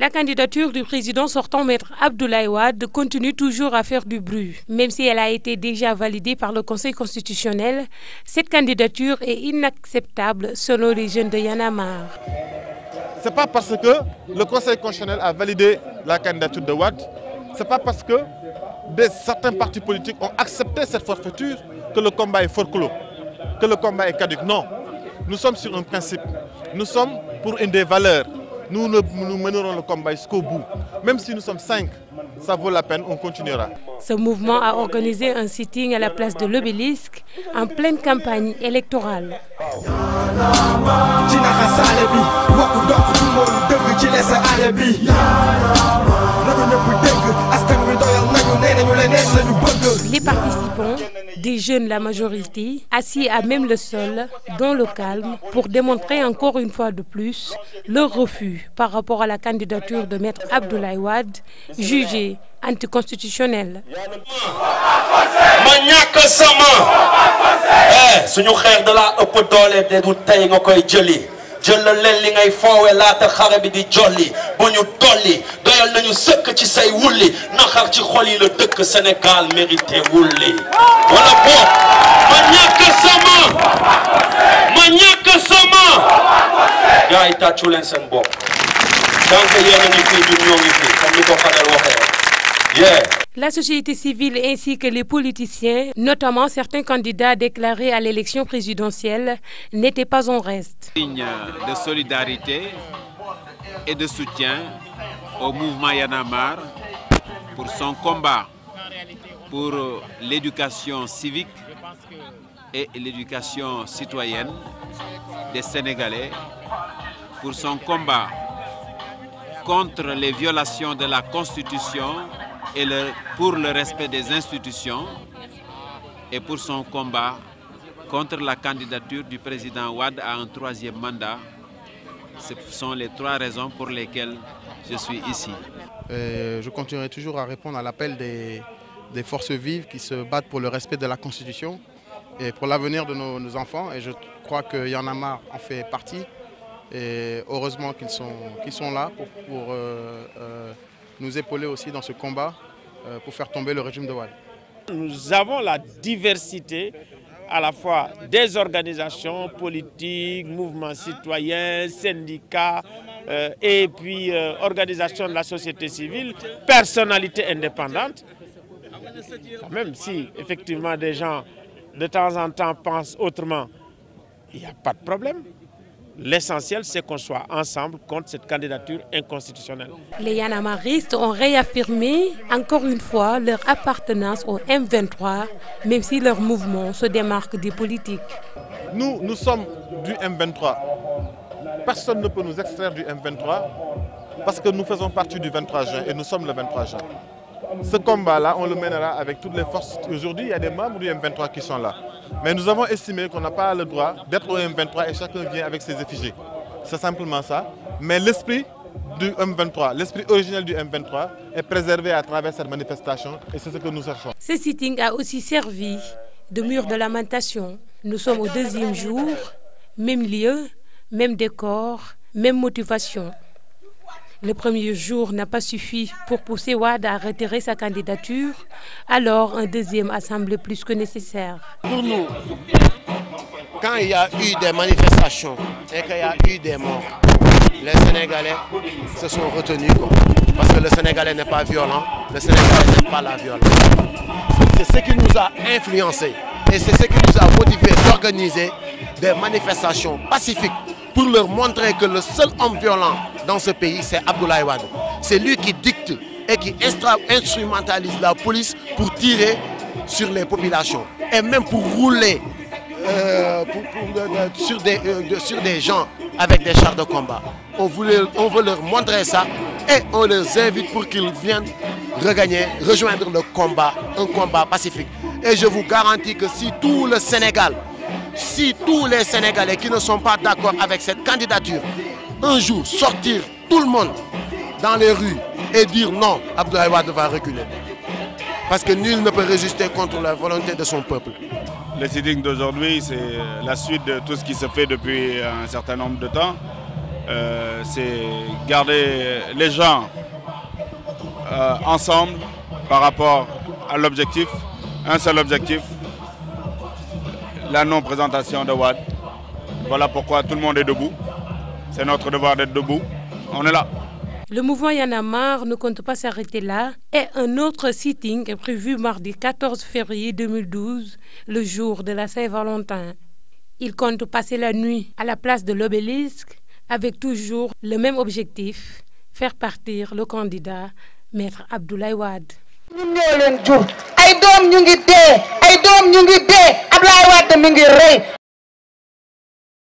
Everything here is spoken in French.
La candidature du président sortant, Maître Abdoulaye Wade, continue toujours à faire du bruit. Même si elle a été déjà validée par le Conseil constitutionnel, cette candidature est inacceptable selon les jeunes de Y'en a marre. Ce n'est pas parce que le Conseil constitutionnel a validé la candidature de Wade, ce n'est pas parce que certains partis politiques ont accepté cette forfaiture que le combat est forclos, que le combat est caduc. Non, nous sommes sur un principe, nous sommes pour une des valeurs. Nous mènerons le combat jusqu'au bout. Même si nous sommes 5, ça vaut la peine, on continuera. Ce mouvement a organisé un sitting à la place de l'Obélisque en pleine campagne électorale. Les participants, des jeunes la majorité, assis à même le sol, dans le calme, pour démontrer encore une fois de plus leur refus par rapport à la candidature de Maître Abdoulaye Wade, jugée anticonstitutionnelle. jël la leen li ngay foowee laata xare bi di jolli bu ñu dolli doyal nañu sëkk ci say wulli naxar ci xol yi la dëkk Sénégal mérité wulli wala boog ma ñàkk sama gars yi tàccu leen seen bopp donc yéen a ngi fii ñun ñoo ngi fii comme ni ko Fadel waxee. La société civile ainsi que les politiciens, notamment certains candidats déclarés à l'élection présidentielle, n'étaient pas en reste. Signe de solidarité et de soutien au mouvement Y'en a marre pour son combat pour l'éducation civique et l'éducation citoyenne des Sénégalais, pour son combat contre les violations de la Constitution et pour le respect des institutions et pour son combat contre la candidature du président Wade à un 3e mandat. Ce sont les 3 raisons pour lesquelles je suis ici. Je continuerai toujours à répondre à l'appel des forces vives qui se battent pour le respect de la Constitution et pour l'avenir de nos enfants. Et je crois que Y'en a marre en fait partie. Et heureusement qu'ils sont là pour nous épauler aussi dans ce combat pour faire tomber le régime de Wade. Nous avons la diversité à la fois des organisations politiques, mouvements citoyens, syndicats et puis organisations de la société civile, personnalités indépendantes. Même si effectivement des gens de temps en temps pensent autrement, il n'y a pas de problème. L'essentiel, c'est qu'on soit ensemble contre cette candidature inconstitutionnelle. Les Y'en a marristes ont réaffirmé encore une fois leur appartenance au M23, même si leur mouvement se démarque des politiques. Nous sommes du M23. Personne ne peut nous extraire du M23 parce que nous faisons partie du 23 juin et nous sommes le 23 juin. Ce combat-là, on le mènera avec toutes les forces. Aujourd'hui, il y a des membres du M23 qui sont là. Mais nous avons estimé qu'on n'a pas le droit d'être au M23 et chacun vient avec ses effigies. C'est simplement ça. Mais l'esprit du M23, l'esprit originel du M23 est préservé à travers cette manifestation et c'est ce que nous cherchons. Ce sitting a aussi servi de mur de lamentation. Nous sommes au 2e jour, même lieu, même décor, même motivation. Le premier jour n'a pas suffi pour pousser Wade à retirer sa candidature, alors un 2e a semblé plus que nécessaire. Pour nous, quand il y a eu des manifestations et qu'il y a eu des morts, les Sénégalais se sont retenus parce que le Sénégalais n'est pas violent, le Sénégalais n'aime pas la violence. C'est ce qui nous a influencés et c'est ce qui nous a motivés d'organiser des manifestations pacifiques pour leur montrer que le seul homme violent dans ce pays, c'est Abdoulaye Wade. C'est lui qui dicte et qui instrumentalise la police pour tirer sur les populations et même pour rouler sur des gens avec des chars de combat. On veut leur montrer ça et on les invite pour qu'ils viennent rejoindre le combat, un combat pacifique. Et je vous garantis que si tous les Sénégalais qui ne sont pas d'accord avec cette candidature, un jour sortir tout le monde dans les rues et dire non, Abdoulaye Wade va reculer. Parce que nul ne peut résister contre la volonté de son peuple. Le sitting d'aujourd'hui, c'est la suite de tout ce qui se fait depuis un certain nombre de temps. c'est garder les gens ensemble par rapport à l'objectif, un seul objectif, la non-présentation de Wade. Voilà pourquoi tout le monde est debout. C'est notre devoir d'être debout. On est là. Le mouvement Y en a marre ne compte pas s'arrêter là et un autre sitting est prévu mardi 14 février 2012, le jour de la Saint-Valentin. Il compte passer la nuit à la place de l'Obélisque avec toujours le même objectif, faire partir le candidat Maître Abdoulaye Wade. ñun ñoo leen jur ay doom ñu ngi dee Abdoulaye Wade mi ngi rey